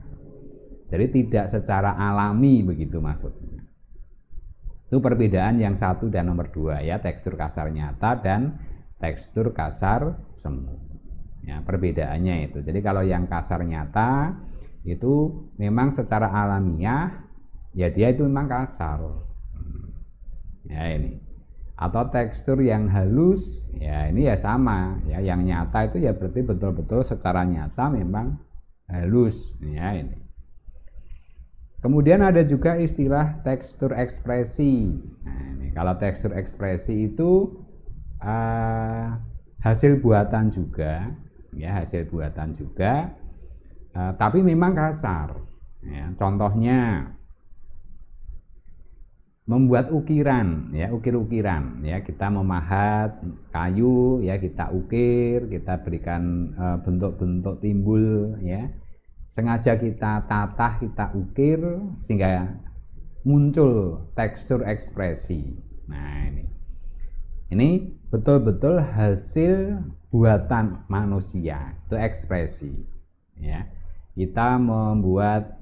Jadi tidak secara alami begitu maksudnya. Itu perbedaan yang satu dan nomor dua ya, tekstur kasar nyata dan tekstur kasar semu. Ya, perbedaannya itu. Jadi kalau yang kasar nyata itu memang secara alamiah ya dia itu memang kasar. Ya ini. Atau tekstur yang halus ya ini ya sama ya, yang nyata itu ya berarti betul-betul secara nyata memang halus, ya ini. Kemudian ada juga istilah tekstur ekspresi. Nah, ini kalau tekstur ekspresi itu hasil buatan juga, ya hasil buatan juga, tapi memang kasar. Ya, contohnya membuat ukiran, ya ukir-ukiran, ya kita memahat kayu, ya kita ukir, kita berikan bentuk-bentuk timbul, ya sengaja kita tatah, kita ukir sehingga muncul tekstur ekspresi. Nah ini betul-betul hasil buatan manusia, itu ekspresi, ya kita membuat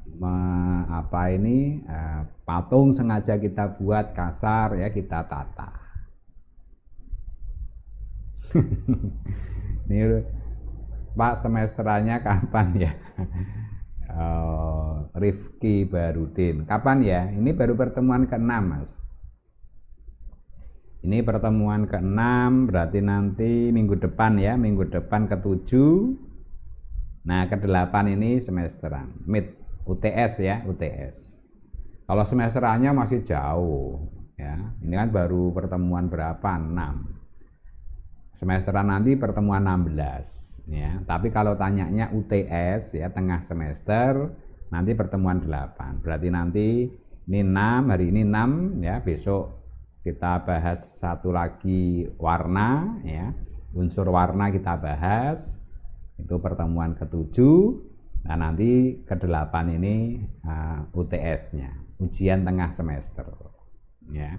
patung sengaja kita buat kasar, ya kita tata. Ini Pak semesterannya kapan ya? Rifki Barudin, kapan ya? Ini baru pertemuan ke-6 Mas. Ini pertemuan ke-6, berarti nanti minggu depan ya, minggu depan ke-7. Nah ke-8 ini semesteran, mid UTS ya, UTS. Kalau semesterannya masih jauh ya. Ini kan baru pertemuan berapa? 6. Semesteran nanti pertemuan 16 ya. Tapi kalau tanyanya UTS ya, tengah semester nanti pertemuan 8. Berarti nanti ini 6, hari ini 6 ya, besok kita bahas satu lagi warna ya. Unsur warna kita bahas. Itu pertemuan ke-7. Nah, nanti ke-8 ini UTS-nya, ujian tengah semester. Ya.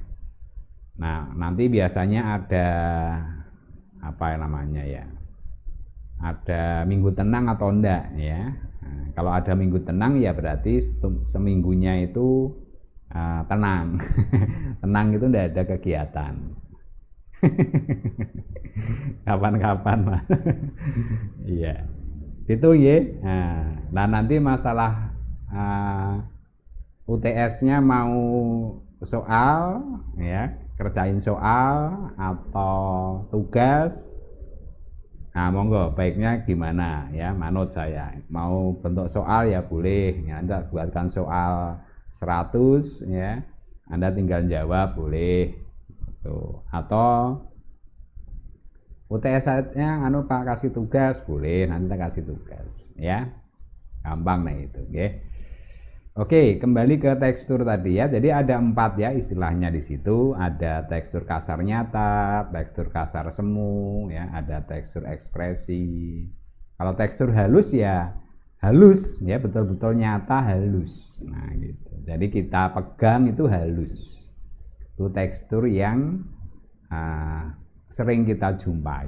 Nah, nanti biasanya ada ada minggu tenang atau enggak ya. Nah, kalau ada minggu tenang ya berarti seminggunya itu tenang. Tenang itu enggak ada kegiatan. Kapan-kapan Mas. Iya. Itu ya. Nah, nanti masalah UTS-nya mau soal ya, kerjain soal atau tugas. Nah, monggo baiknya gimana ya, manut saya. Mau bentuk soal ya boleh, ya, Anda buatkan soal 100 ya. Anda tinggal jawab boleh. Tuh. Atau UTS-nya Pak kasih tugas boleh, nanti kita kasih tugas ya. Gampang nah itu, oke. Oke, kembali ke tekstur tadi ya. Jadi ada 4 ya istilahnya di situ. Ada tekstur kasar nyata, tekstur kasar semu, ya, ada tekstur ekspresi. Kalau tekstur halus ya halus, ya betul-betul nyata halus. Nah, gitu. Jadi kita pegang itu halus. Itu tekstur yang sering kita jumpai.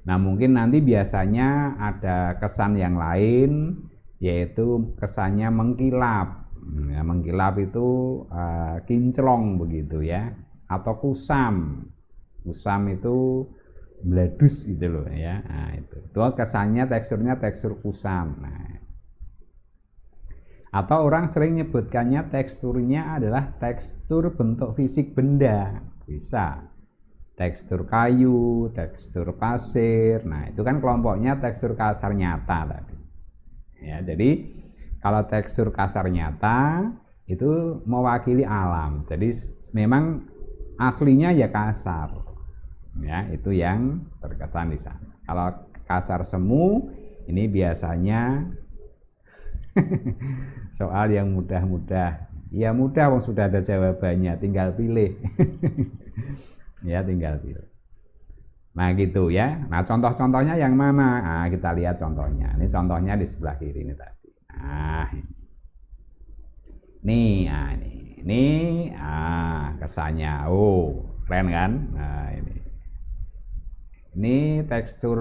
Nah, mungkin nanti biasanya ada kesan yang lain, yaitu kesannya mengkilap. Ya, mengkilap itu kinclong begitu ya, atau kusam. Kusam itu meledus gitu loh ya. Nah, itu kesannya teksturnya tekstur kusam. Nah, atau orang sering nyebutkannya teksturnya adalah tekstur bentuk fisik benda, bisa tekstur kayu, tekstur pasir. Nah, itu kan kelompoknya tekstur kasar nyata tadi. Ya, jadi kalau tekstur kasar nyata itu mewakili alam. Jadi memang aslinya ya kasar. Ya, itu yang terkesan di sana. Kalau kasar semu ini biasanya soal yang mudah-mudah. Ya mudah, wong sudah ada jawabannya, tinggal pilih. Ya tinggal pilih. Nah gitu ya. Nah contoh-contohnya yang mana? Nah, kita lihat contohnya. Ini contohnya di sebelah kiri ini tadi. Nah ini kesannya. Oh keren kan? Nah ini tekstur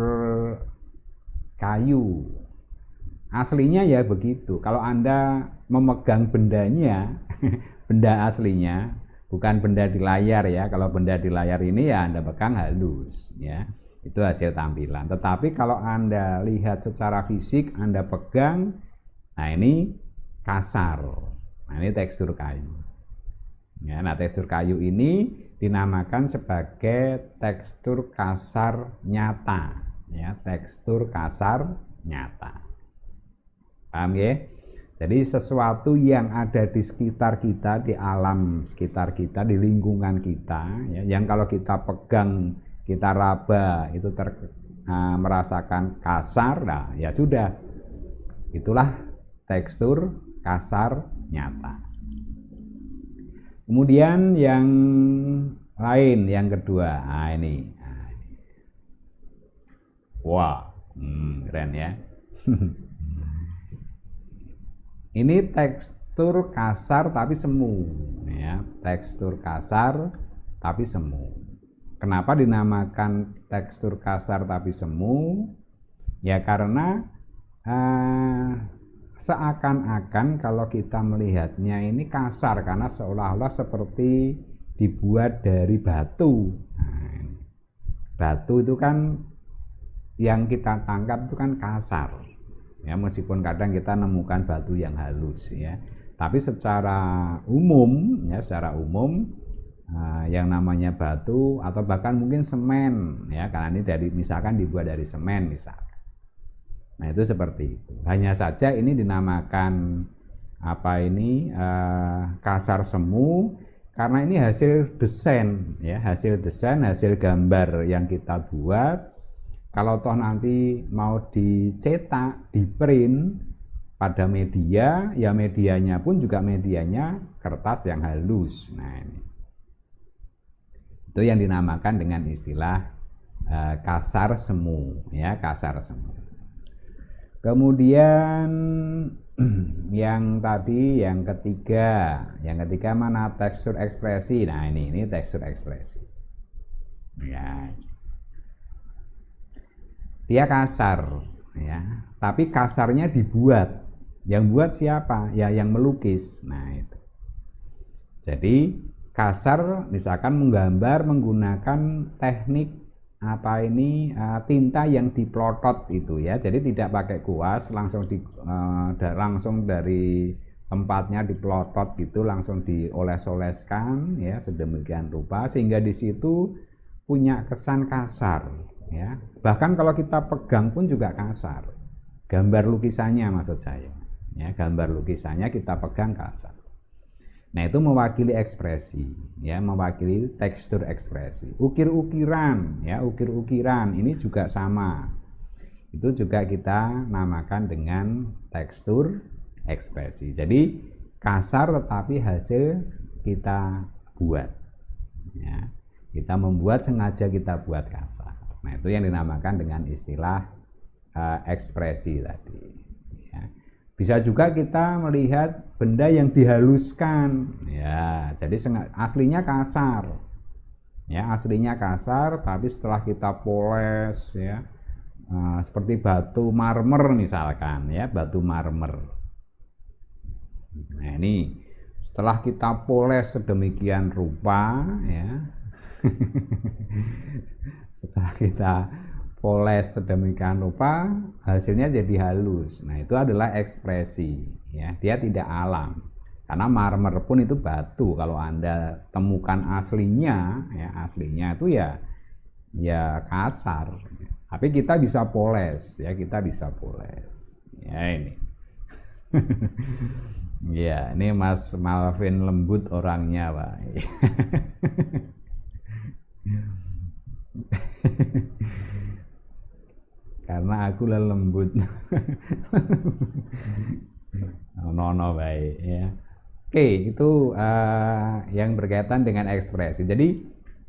kayu. Aslinya ya begitu. Kalau Anda memegang bendanya, benda aslinya, bukan benda di layar ya. Kalau benda di layar ini ya Anda pegang halus ya. Itu hasil tampilan. Tetapi kalau Anda lihat secara fisik, Anda pegang, nah ini kasar. Nah ini tekstur kayu. Ya, nah tekstur kayu ini dinamakan sebagai tekstur kasar nyata. Ya, tekstur kasar nyata. Paham ya? Jadi sesuatu yang ada di sekitar kita, di alam sekitar kita, di lingkungan kita, ya, yang kalau kita pegang, kita raba, itu merasakan kasar, nah ya sudah, itulah tekstur kasar nyata. Kemudian yang lain, yang kedua, ini. Wah, keren ya. Ini tekstur kasar tapi semu, ya. Tekstur kasar tapi semu. Kenapa dinamakan tekstur kasar tapi semu? Ya karena seakan-akan kalau kita melihatnya ini kasar karena seolah-olah seperti dibuat dari batu. Nah, batu itu kan yang kita tangkap itu kan kasar. Ya, meskipun kadang kita nemukan batu yang halus ya, tapi secara umum yang namanya batu atau bahkan mungkin semen ya, karena ini misalkan dibuat dari semen misalkan. Nah itu seperti itu. Hanya saja ini dinamakan kasar semu karena ini hasil desain ya, hasil gambar yang kita buat. Kalau toh nanti mau dicetak, di print pada media, ya medianya pun juga medianya kertas yang halus. Nah ini itu yang dinamakan dengan istilah kasar semu, ya kasar semu. Kemudian yang ketiga mana tekstur ekspresi. Nah ini tekstur ekspresi. Ya. Dia kasar ya, tapi kasarnya dibuat. Yang buat siapa? Ya yang melukis. Nah itu. Jadi kasar misalkan menggambar menggunakan teknik tinta yang diplotot itu ya. Jadi tidak pakai kuas, langsung dari tempatnya diplotot gitu, langsung dioles-oleskan ya sedemikian rupa sehingga di situ punya kesan kasar. Ya, bahkan kalau kita pegang pun juga kasar. Gambar lukisannya maksud saya. Ya, gambar lukisannya kita pegang kasar. Nah, itu mewakili ekspresi, ya, mewakili tekstur ekspresi. Ukir-ukiran, ya, ukir-ukiran ini juga sama. Itu juga kita namakan dengan tekstur ekspresi. Jadi kasar tetapi hasil kita buat. Ya, kita membuat sengaja kita buat kasar. Nah itu yang dinamakan dengan istilah ekspresi tadi ya. Bisa juga kita melihat benda yang dihaluskan ya, jadi aslinya kasar ya, aslinya kasar tapi setelah kita poles ya, seperti batu marmer misalkan ya, batu marmer. Nah ini setelah kita poles sedemikian rupa ya setelah kita poles sedemikian rupa hasilnya jadi halus. Nah itu adalah ekspresi ya, dia tidak alam karena marmer pun itu batu. Kalau Anda temukan aslinya ya, aslinya itu ya kasar, tapi kita bisa poles ya, kita bisa poles ya. Ini ya ini Mas Malvin lembut orangnya Pak. Karena aku lembut. Nono baik ya. Oke, itu yang berkaitan dengan ekspresi. Jadi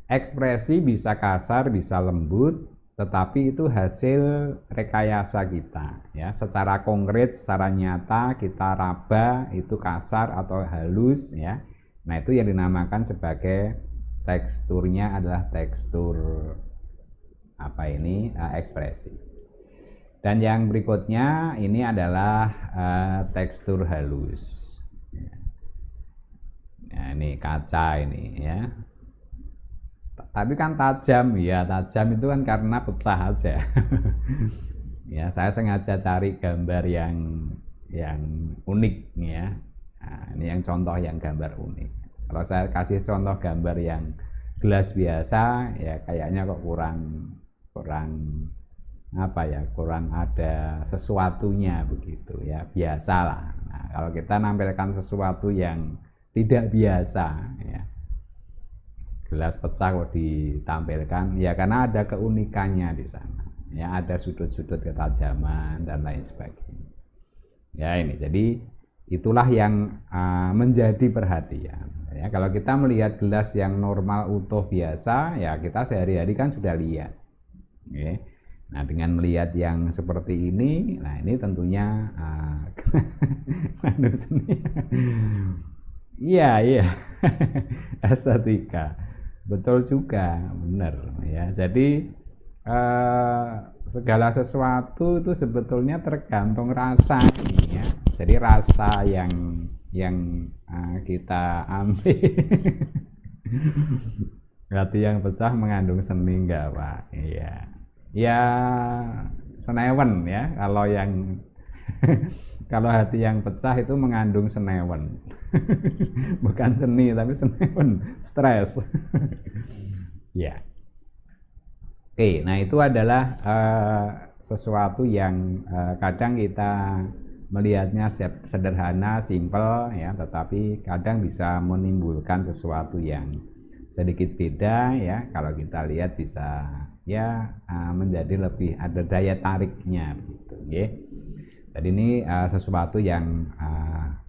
ekspresi bisa kasar, bisa lembut, tetapi itu hasil rekayasa kita ya. Secara konkret, secara nyata kita raba itu kasar atau halus ya. Nah, itu yang dinamakan sebagai teksturnya adalah tekstur ekspresi. Dan yang berikutnya ini adalah tekstur halus. Nah, ini kaca ini ya. Tapi kan tajam ya, tajam itu kan karena pecah aja. Ya, saya sengaja cari gambar yang unik ya. Nah, ini yang contoh yang gambar unik. Kalau saya kasih contoh gambar yang gelas biasa ya kayaknya kok kurang apa ya, kurang ada sesuatunya begitu ya, biasalah. Nah, kalau kita nampilkan sesuatu yang tidak biasa ya, gelas pecah kok ditampilkan ya, karena ada keunikannya di sana ya, ada sudut-sudut ketajaman dan lain sebagainya ya. Ini jadi itulah yang menjadi perhatian ya. Kalau kita melihat gelas yang normal utuh biasa ya, kita sehari-hari kan sudah lihat ya. Nah, dengan melihat yang seperti ini, nah ini tentunya iya, iya. Estetika. Betul juga, benar ya. Jadi segala sesuatu itu sebetulnya tergantung rasa ya. Jadi rasa yang kita ambil. Hati yang pecah mengandung seni enggak, Pak? Iya. Ya senewen ya, kalau yang kalau hati yang pecah itu mengandung senewen. Bukan seni tapi senewen, stres. Ya. Oke, nah itu adalah sesuatu yang kadang kita melihatnya sederhana, simpel ya, tetapi kadang bisa menimbulkan sesuatu yang sedikit beda ya. Kalau kita lihat bisa ya menjadi lebih ada daya tariknya gitu ya. Jadi ini sesuatu yang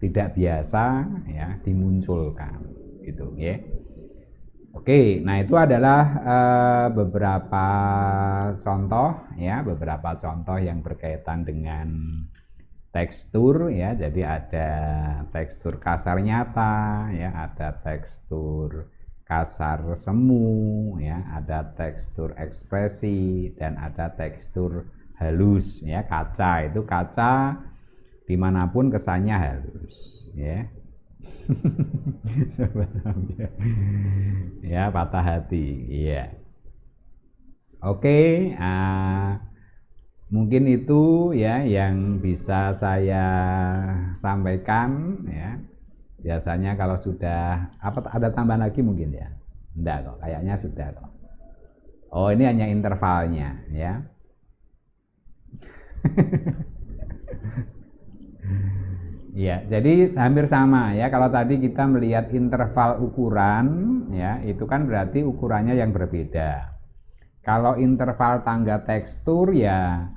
tidak biasa ya dimunculkan gitu ya. Oke, nah itu adalah beberapa contoh ya, beberapa contoh yang berkaitan dengan tekstur ya. Jadi ada tekstur kasar nyata ya, ada tekstur kasar semu ya, ada tekstur ekspresi dan ada tekstur halus ya. Kaca itu kaca dimanapun kesannya halus ya. Ya, patah hati ya. Oke, mungkin itu ya yang bisa saya sampaikan ya. Biasanya kalau sudah ada tambahan lagi mungkin ya? Enggak kok, kayaknya sudah kok. Oh, ini hanya intervalnya ya. Ya, jadi hampir sama ya. Kalau tadi kita melihat interval ukuran ya, itu kan berarti ukurannya yang berbeda. Kalau interval tangga tekstur ya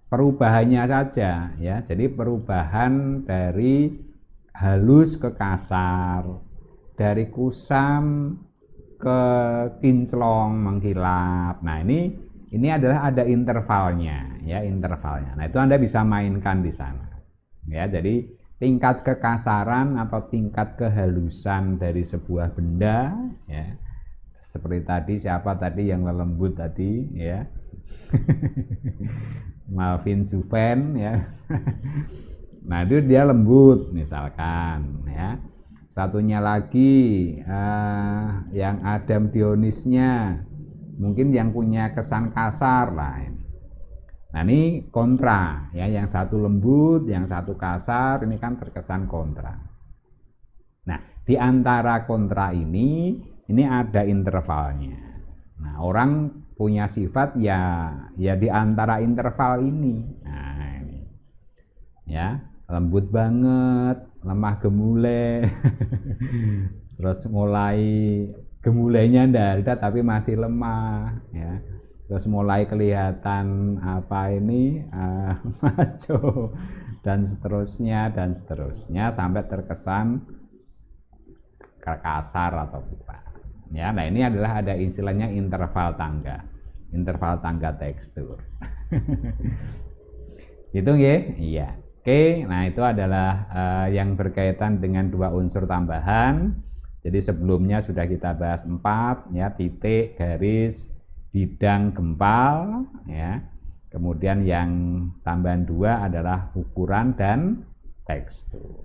perubahannya saja ya. Jadi perubahan dari halus ke kasar, dari kusam ke kinclong mengkilap. Nah, ini adalah ada intervalnya ya, intervalnya. Nah, itu Anda bisa mainkan di sana. Ya, jadi tingkat kekasaran atau tingkat kehalusan dari sebuah benda ya. Seperti tadi, siapa tadi yang lembut tadi ya. Malvin Juven ya. Nah, itu dia lembut misalkan ya. Satunya lagi yang Adam Dionisnya, mungkin yang punya kesan kasar lah. Nah, ini kontra ya, yang satu lembut, yang satu kasar, ini kan terkesan kontra. Nah, di antara kontra ini ada intervalnya. Nah, orang punya sifat ya di antara interval ini. Nah, ini ya, lembut banget, lemah gemulai. Terus mulai gemulainya enggak ada tapi masih lemah ya. Terus mulai kelihatan maco dan seterusnya sampai terkesan kasar atau bukan ya. Nah, ini adalah ada istilahnya interval tangga tekstur. Gitu ya. Iya. Oke, nah itu adalah yang berkaitan dengan dua unsur tambahan. Jadi sebelumnya sudah kita bahas 4 ya, titik, garis, bidang, gempal ya. Kemudian yang tambahan 2 adalah ukuran dan tekstur.